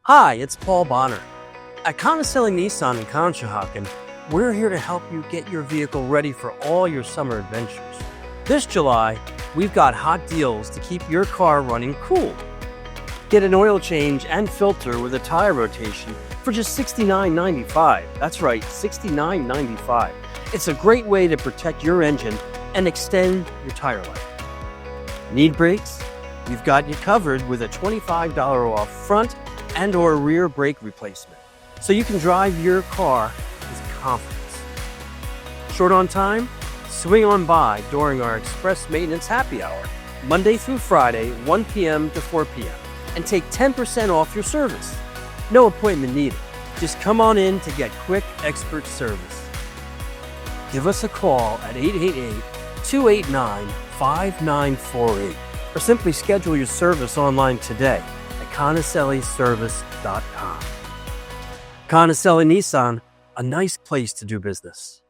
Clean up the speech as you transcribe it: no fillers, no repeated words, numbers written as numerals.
Hi, it's Paul Bonner. At Conicelli Nissan in Conshohocken, we're here to help you get your vehicle ready for all your summer adventures. This July, we've got hot deals to keep your car running cool. Get an oil change and filter with a tire rotation for just $69.95. That's right, $69.95. It's a great way to protect your engine and extend your tire life. Need brakes? We've got you covered with a $25 off front and or rear brake replacement, so you can drive your car with confidence. Short on time? Swing on by during our express maintenance happy hour, Monday through Friday, 1 p.m. to 4 p.m., and take 10% off your service. No appointment needed. Just come on in to get quick expert service. Give us a call at 888-289-5948 or simply schedule your service online today at ConicelliService.com. Conicelli Nissan, a nice place to do business.